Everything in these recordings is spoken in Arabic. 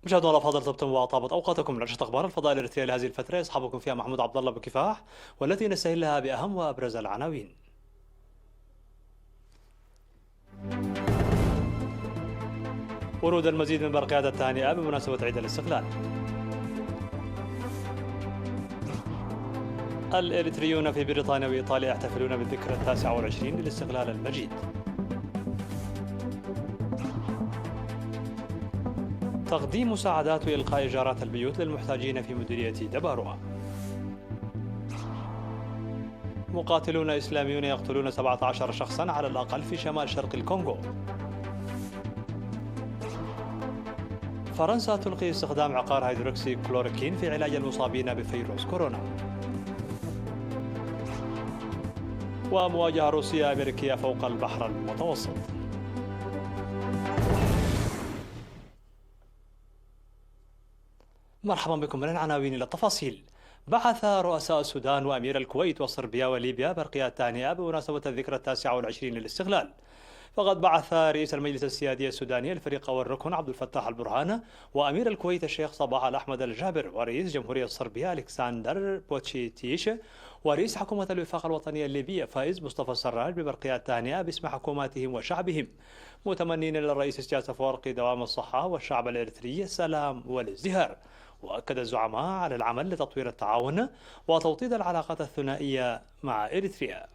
مشاهدونا الأفاضل، طبتم وطابت أوقاتكم. نشرة أخبار الفضاء الإرثية لهذه الفترة يصحبكم فيها محمود عبد الله بكفاح، والتي نستهلها بأهم وأبرز العناوين. ورود المزيد من برقيات التهنئة بمناسبة عيد الاستقلال. الإريتريون في بريطانيا وإيطاليا يحتفلون بالذكرى 29 للاستقلال المجيد. تقديم مساعدات وإلقاء إيجارات البيوت للمحتاجين في مديرية دباروا. مقاتلون إسلاميون يقتلون 17 شخصا على الأقل في شمال شرق الكونغو. فرنسا تلقي استخدام عقار هيدروكسي كلوروكين في علاج المصابين بفيروس كورونا. ومواجهة روسية أمريكية فوق البحر المتوسط. مرحبا بكم. من العناوين إلى التفاصيل. بعث رؤساء السودان وأمير الكويت وصربيا وليبيا برقيات تهنئة بمناسبة الذكرى 29 للاستقلال. فقد بعث رئيس المجلس السيادي السوداني الفريق والركن عبد الفتاح البرهان، وأمير الكويت الشيخ صباح الأحمد الجابر، ورئيس جمهورية صربيا ألكسندر بوتشيتيش، ورئيس حكومة الوفاق الوطنية الليبية فايز مصطفى السراج ببرقيات تهنئة باسم حكوماتهم وشعبهم، متمنين للرئيس إسياس أفورقي دوام الصحة والشعب الإريتري السلام والازدهار. وأكد الزعماء على العمل لتطوير التعاون وتوطيد العلاقات الثنائية مع إريتريا.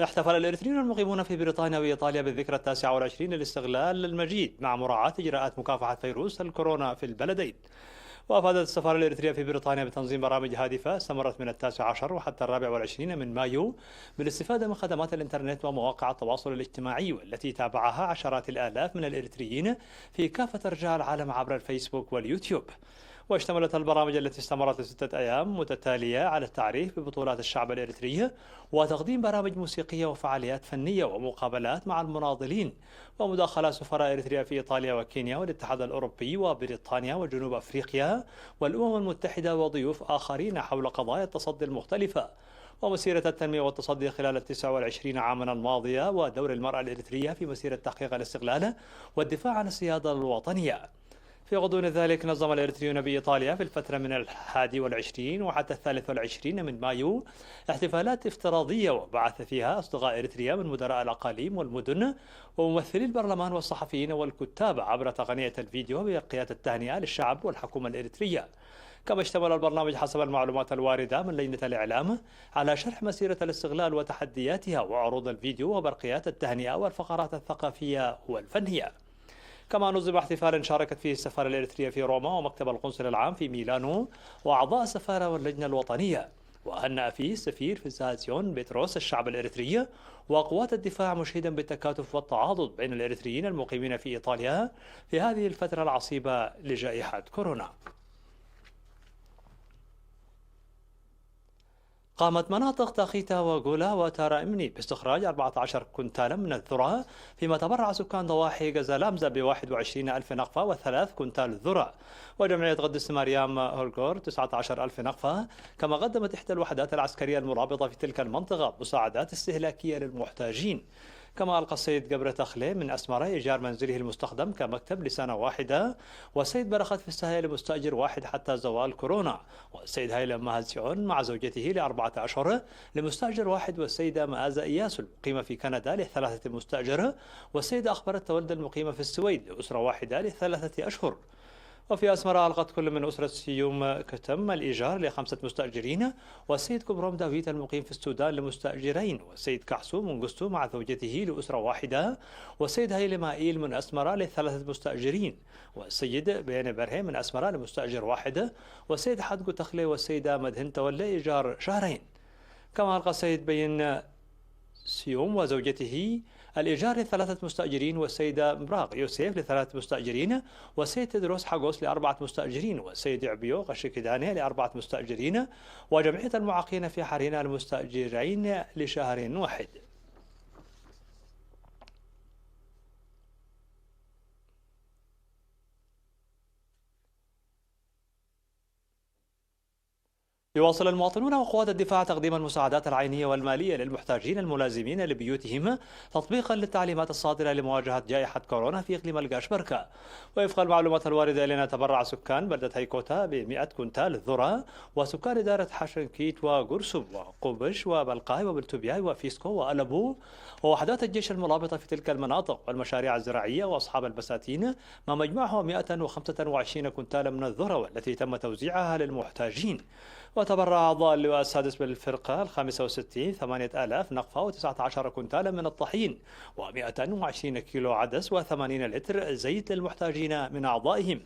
احتفل الإريتريون المقيمون في بريطانيا وإيطاليا بالذكرى 29 للاستقلال المجيد مع مراعاة إجراءات مكافحة فيروس الكورونا في البلدين. وأفادت السفارة الإريترية في بريطانيا بتنظيم برامج هادفة استمرت من 19 وحتى 24 من مايو بالاستفادة من خدمات الإنترنت ومواقع التواصل الاجتماعي، والتي تابعها عشرات الآلاف من الإريتريين في كافة أرجاء العالم عبر الفيسبوك واليوتيوب. واشتملت البرامج التي استمرت ل6 أيام متتالية على التعريف ببطولات الشعب الإريتري وتقديم برامج موسيقية وفعاليات فنية ومقابلات مع المناضلين، ومداخلات سفراء إريتريا في إيطاليا وكينيا والاتحاد الأوروبي وبريطانيا وجنوب أفريقيا والأمم المتحدة وضيوف آخرين حول قضايا التصدي المختلفة. ومسيرة التنمية والتصدي خلال 29 عاما الماضية ودور المرأة الإريترية في مسيرة تحقيق الاستقلال والدفاع عن السيادة الوطنية. في غضون ذلك نظم الإريتريون بإيطاليا في الفترة من 21 وحتى 23 من مايو احتفالات افتراضية، وبعث فيها أصدقاء إريتريا من مدراء الأقاليم والمدن وممثلي البرلمان والصحفيين والكتاب عبر تقنية الفيديو بقيادة التهنئة للشعب والحكومة الإريترية. كما اشتمل البرنامج حسب المعلومات الواردة من لجنة الإعلام على شرح مسيرة الاستقلال وتحدياتها وعروض الفيديو وبرقيات التهنئة والفقرات الثقافية والفنية. كما نظم احتفال شاركت فيه السفارة الإريترية في روما ومكتب القنصل العام في ميلانو وأعضاء السفارة واللجنة الوطنية. وهنأ فيه السفير فيزاسيون بيتروس الشعب الإريتري وقوات الدفاع، مشيدا بالتكاتف والتعاضد بين الإريتريين المقيمين في إيطاليا في هذه الفترة العصيبة لجائحة كورونا. قامت مناطق تاخيتا وغولا وتارا إمني باستخراج 14 كنتالا من الذرة، فيما تبرع سكان ضواحي غزالامزا ب 21 ألف نقفة وثلاث كنتال ذرة، وجمعية قدس مريم هولغور 19 ألف نقفة. كما قدمت إحدى الوحدات العسكرية المرابطة في تلك المنطقة مساعدات استهلاكية للمحتاجين. كما ألقى السيد قبر تخلي من أسمرة إيجار منزله المستخدم كمكتب لسنة واحدة، والسيد برخت في السهية لمستأجر واحد حتى زوال كورونا، والسيد هيلم مهزعون مع زوجته ل4 أشهر لمستأجر واحد، والسيدة مآزة إياس المقيمة في كندا ل3 مستأجر، والسيدة أخبرت تولد المقيمة في السويد لأسرة واحدة ل3 أشهر. وفي أسمراء ألغت كل من أسرة سيوم كتم الإيجار ل5 مستأجرين، والسيد كبروم داويت المقيم في السودان لمستأجرين، والسيد كحسو منقستو مع زوجته لأسرة واحدة، والسيد هيلي مائيل من أسمراء ل3 مستأجرين، والسيد بين برهي من أسمراء لمستأجر واحد، والسيد حدقو تخلي والسيدة مدهن تولي إيجار شهرين. كما ألقى السيد بين سيوم وزوجته الإيجار ل3 مستأجرين، والسيدة مراغ يوسف ل3 مستأجرين، والسيد تدروس حقوس ل4 مستأجرين، والسيد عبيو غشكداني ل4 مستأجرين، وجمعية المعاقين في حرينا المستأجرين لشهر واحد. يواصل المواطنون وقوات الدفاع تقديم المساعدات العينية والمالية للمحتاجين الملازمين لبيوتهم تطبيقا للتعليمات الصادرة لمواجهة جائحة كورونا في إقليم القاشبركة. وفق المعلومات الواردة إلينا، تبرع سكان بلدة هيكوتا ب100 كنتال ذرة، وسكان إدارة حشنكيت وقرسم وقوبش وبلقاي وبلتوبياي وفيسكو وألبو ووحدات الجيش المرابطة في تلك المناطق والمشاريع الزراعية وأصحاب البساتين، ما مجموعه 125 كنتالا من الذرة والتي تم توزيعها للمحتاجين. وتبرع أعضاء اللواء السادس بالفرقة الخامسة والستين 8000 نقفة و19 كنتالا من الطحين و120 كيلو عدس و80 لتر زيت للمحتاجين من أعضائهم.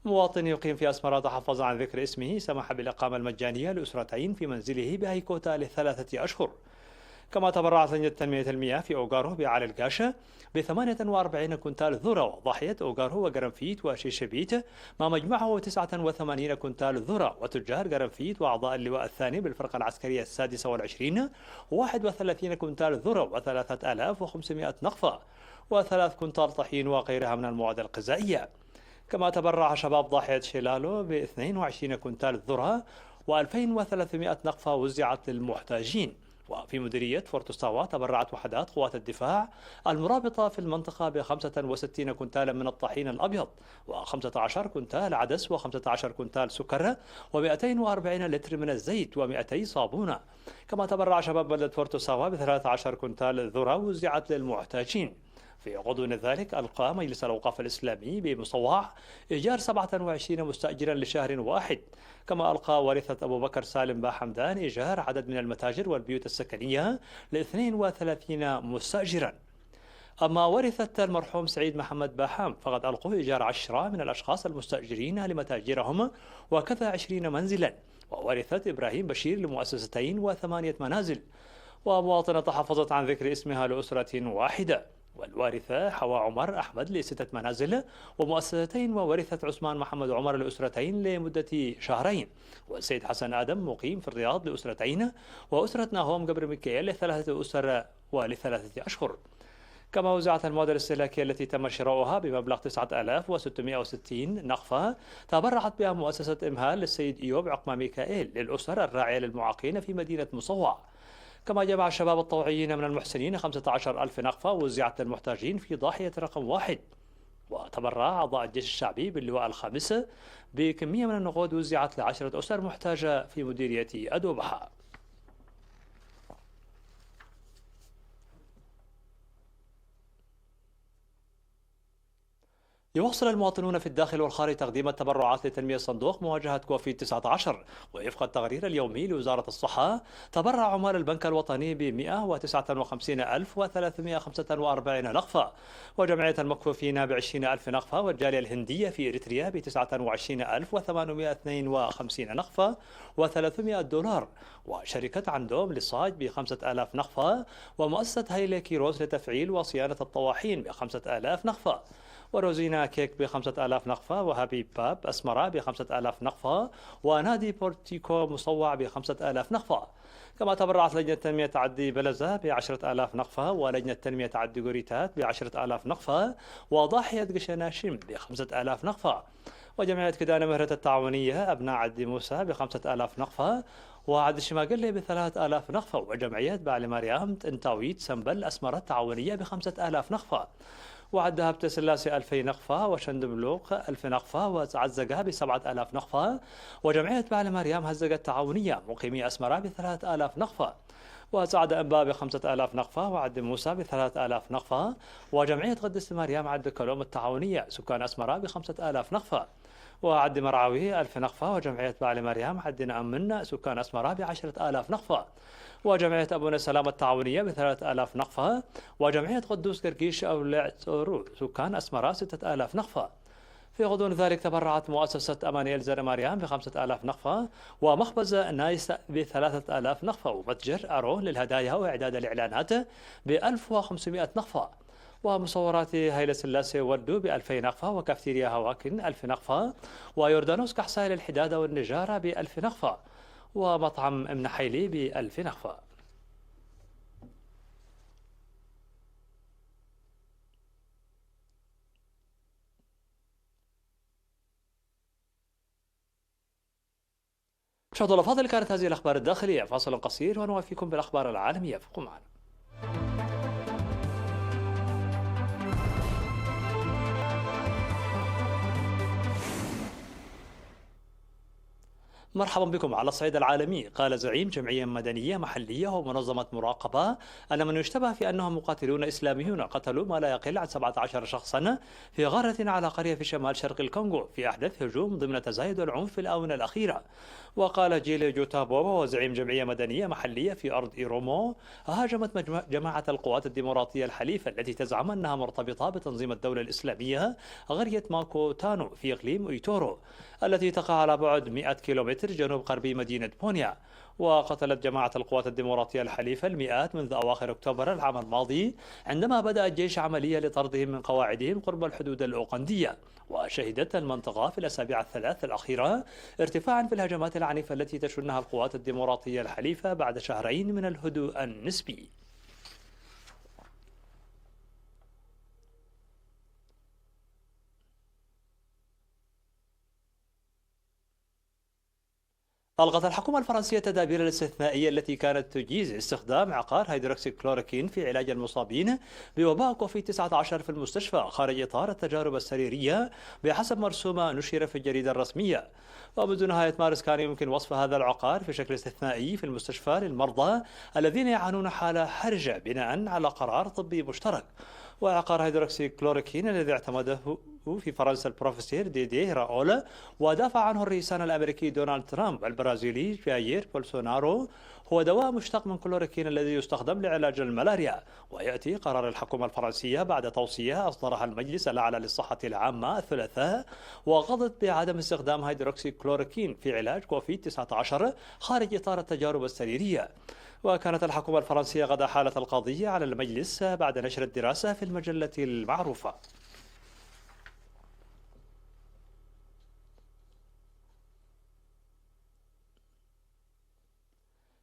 مواطن يقيم في أسمرة تحفظ عن ذكر اسمه سمح بالإقامة المجانية لأسرتين في منزله بهيكوتا ل3 أشهر. كما تبرعت لجنة تنمية المياه في أوغارو بعلى القاشة ب48 كنتال ذرة، وضاحية أوغارو وقرنفيت وشيشبيت ما مجمعه 89 كنتال ذرة، وتجار قرنفيت وأعضاء اللواء الثاني بالفرقة العسكرية السادسة والعشرين 31 كنتال ذرة و3500 نقفة و3 كنتال طحين وغيرها من المواد الغذائية. كما تبرع شباب ضاحية شيلالو ب 22 كنتال ذرة و2300 نقفة وزعت للمحتاجين. وفي مديرية فورتوساوا تبرعت وحدات قوات الدفاع المرابطة في المنطقة ب65 كنتالا من الطحين الأبيض و15 كنتال عدس و15 كنتال سكر و240 لتر من الزيت و200 صابونة. كما تبرع شباب بلدة فورتوساوا ب13 كنتال ذرة وزعت للمحتاجين. في غضون ذلك ألقى مجلس الأوقاف الإسلامي بمصوع إيجار 27 مستأجرا لشهر واحد. كما ألقى ورثة أبو بكر سالم باحمدان إيجار عدد من المتاجر والبيوت السكنية ل 32 مستأجرا. أما ورثة المرحوم سعيد محمد باحام فقد ألقوا إيجار 10 من الأشخاص المستأجرين لمتاجرهم وكذا 20 منزلا. وورثة إبراهيم بشير لمؤسستين و8 منازل. ومواطنة تحفظت عن ذكر اسمها لأسرة واحدة. والوارثة حواء عمر أحمد ل6 منازل ومؤسستين، وورثة عثمان محمد عمر لأسرتين لمدة شهرين. والسيد حسن آدم مقيم في الرياض لأسرتين، وأسرة ناهوم قبر ميكائيل ل3 أسر ول3 أشهر. كما وزعت المواد الاستهلاكية التي تم شراؤها بمبلغ 9660 نقفة تبرعت بها مؤسسة إمهال للسيد إيوب عقمة ميكائيل للأسر الراعية للمعاقين في مدينة مصوع. كما جمع الشباب الطوعيين من المحسنين 15,000 نقفة وزعت للمحتاجين في ضاحية رقم 1. وتبرع أعضاء الجيش الشعبي باللواء الخامس بكمية من النقود وزعت ل10 أسر محتاجة في مديرية أدوبها. يواصل المواطنون في الداخل والخارج تقديم التبرعات لتنمية صندوق مواجهة كوفيد-19. ووفق التقرير اليومي لوزارة الصحة، تبرع عمال البنك الوطني ب159,345 نقفة، وجمعية المكفوفين ب20,000 نقفة، والجالية الهندية في إريتريا ب29,852 نقفة و300 دولار، وشركة عندوم للصاج ب5,000 نقفة، ومؤسسة هيلي كيروز لتفعيل وصيانة الطواحين ب5,000 نقفة، وروزينا كيك ب5,000 نقفة، وهابي باب أسمرة ب5,000 نقفة، ونادي بورتيكو مصوع ب5,000 نقفة. كما تبرعت لجنة تنمية تعدي بلزة ب10,000 نقفة، ولجنة تنمية تعدي غوريتات ب10,000 نقفة، وضاحية قشناشم ب5,000 نقفة، وجمعية كدانة مهرة التعاونية أبناء عدي موسى ب5,000 نقفة، وعد الشماقلي ب3,000 نقفة، وجمعية بعلي مريم انتاويت سنبل أسمرة التعاونية ب5,000 نقفة، وعدها بتسلاسي 2000 نقفة، وشندبلوق 1000 نقفة، وعزقها ب7,000 نقفة، وجمعية بعل مريم هزقة التعاونية مقيمي أسمرة ب3,000 نقفة، وسعد أنباء ب5,000 نقفة، وعد موسى ب3,000 نقفة، وجمعية قدس مريم عد كلوم التعاونية سكان أسمرة ب5,000 نقفة، وعد مرعاوي 1000 نقفة، وجمعية بعل مريم عد نأمن سكان أسمرة ب10,000 نقفة، وجمعية أبونا السلام التعاونية ب3,000 نقفة، وجمعية قدوس قرقيش أولع تورو سكان أسمرة 6,000 نقفة. في غضون ذلك تبرعت مؤسسة أمانيل زر مريم ب5,000 نقفة، ومخبز نايس ب3,000 نقفة، ومتجر أرون للهدايا وإعداد الإعلانات ب1,500 نقفة، ومصورات هيلة سلاسي وردو ب2000 نقفة، وكافتيريا هواكن 1000 نقفة، ويوردانوس كحسائل الحدادة والنجارة ب1000 نقفة، ومطعم ابن حيلي ب1000 نقفة. مشاهدينا الأفاضل، كانت هذه الأخبار الداخلية. فاصل قصير ونوافيكم بالأخبار العالمية، فابقوا معنا. مرحبا بكم. على الصعيد العالمي، قال زعيم جمعية مدنية محلية ومنظمة مراقبة أن من يشتبه في أنهم مقاتلون إسلاميون قتلوا ما لا يقل عن 17 شخصا في غارة على قرية في شمال شرق الكونغو في أحدث هجوم ضمن تزايد العنف في الآونة الأخيرة. وقال جيلي جوتابوبا وزعيم جمعية مدنية محلية في أرض إيرومو، هاجمت جماعة القوات الديمقراطية الحليفة التي تزعم أنها مرتبطة بتنظيم الدولة الإسلامية قرية ماكو تانو في إقليم إيتورو التي تقع على بعد 100 كيلومتر جنوب غربي مدينة بونيا. وقتلت جماعة القوات الديمقراطية الحليفة المئات منذ أواخر أكتوبر العام الماضي، عندما بدأ الجيش عملية لطردهم من قواعدهم قرب الحدود الأوغندية. وشهدت المنطقة في الأسابيع الثلاث الأخيرة ارتفاعا في الهجمات العنيفة التي تشنها القوات الديمقراطية الحليفة بعد شهرين من الهدوء النسبي. ألغت الحكومة الفرنسية التدابير الاستثنائية التي كانت تجيز استخدام عقار هيدروكسيكلوروكين في علاج المصابين بوباء كوفيد 19 في المستشفى خارج إطار التجارب السريرية بحسب مرسومة نشر في الجريدة الرسمية. ومنذ نهاية مارس كان يمكن وصف هذا العقار في شكل استثنائي في المستشفى للمرضى الذين يعانون حالة حرجة بناء على قرار طبي مشترك. وعقار هيدروكسي كلوروكين الذي اعتمده في فرنسا البروفيسور ديدي راؤول ودافع عنه الرئيسان الأمريكي دونالد ترامب والبرازيلي جاير بولسونارو، هو دواء مشتق من كلوروكين الذي يستخدم لعلاج الملاريا. ويأتي قرار الحكومة الفرنسية بعد توصية أصدرها المجلس الأعلى للصحة العامة الثلاثاء، وقضت بعدم استخدام هيدروكسي كلوروكين في علاج كوفيد 19 خارج إطار التجارب السريرية. وكانت الحكومة الفرنسية قد أحالت القضية على المجلس بعد نشر الدراسة في المجلة المعروفة.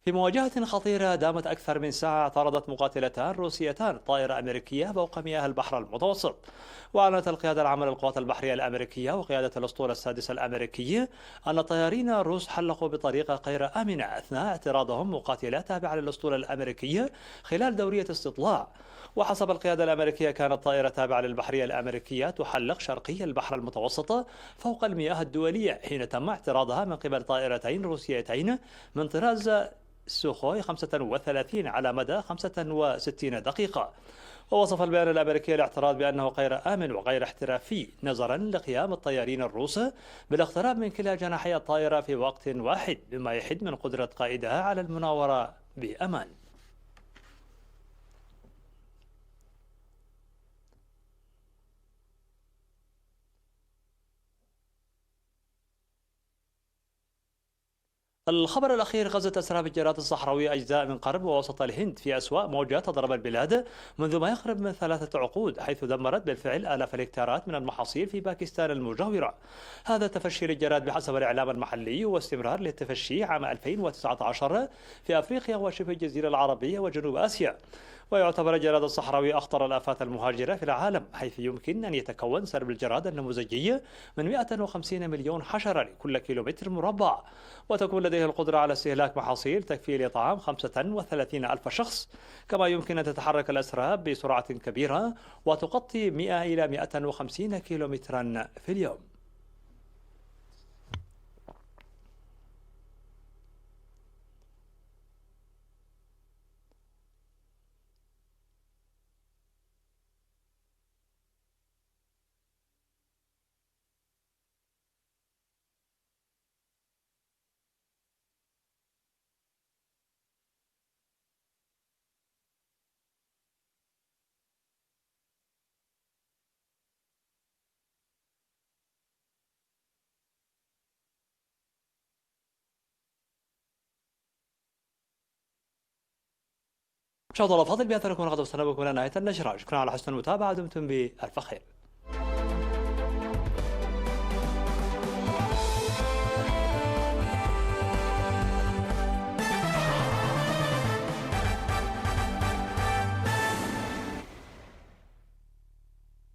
في مواجهة خطيرة دامت أكثر من ساعة، اعترضت مقاتلتان روسيتان طائرة أمريكية فوق مياه البحر المتوسط. وأعلنت القيادة العامة للقوات البحرية الأمريكية وقيادة الأسطول السادس الأمريكي أن طيارين روس حلقوا بطريقة غير آمنة أثناء اعتراضهم مقاتلات تابعة للأسطول الأمريكي خلال دورية استطلاع. وحسب القيادة الأمريكية، كانت طائرة تابعة للبحرية الأمريكية تحلق شرقي البحر المتوسط فوق المياه الدولية حين تم اعتراضها من قبل طائرتين روسيتين من طراز سوخوي 35 على مدى 65 دقيقة. ووصف البيان الأمريكي الاعتراض بأنه غير آمن وغير احترافي نظرا لقيام الطيارين الروس بالاقتراب من كلا جناحي الطائرة في وقت واحد، مما يحد من قدرة قائدها على المناورة بأمان. الخبر الأخير: غزت أسراب الجراد الصحراوية أجزاء من غرب ووسط الهند في أسوأ موجات تضرب البلاد منذ ما يقرب من 3 عقود، حيث دمرت بالفعل آلاف الهكتارات من المحاصيل في باكستان المجاورة. هذا تفشي للجراد بحسب الإعلام المحلي واستمرار للتفشي عام 2019 في أفريقيا وشبه الجزيرة العربية وجنوب آسيا. ويعتبر الجراد الصحراوي أخطر الآفات المهاجرة في العالم، حيث يمكن أن يتكون سرب الجراد النموذجي من 150 مليون حشرة لكل كيلومتر مربع، وتكون لديه القدرة على استهلاك محاصيل تكفي لإطعام 35 ألف شخص. كما يمكن أن تتحرك الأسراب بسرعة كبيرة وتغطي 100 إلى 150 كيلومترا في اليوم. مشاهدينا الأفاضل، بهذا نكون قد وصلنا بكم إلى نهاية النشرة. شكرا على حسن المتابعة، دمتم بألف خير.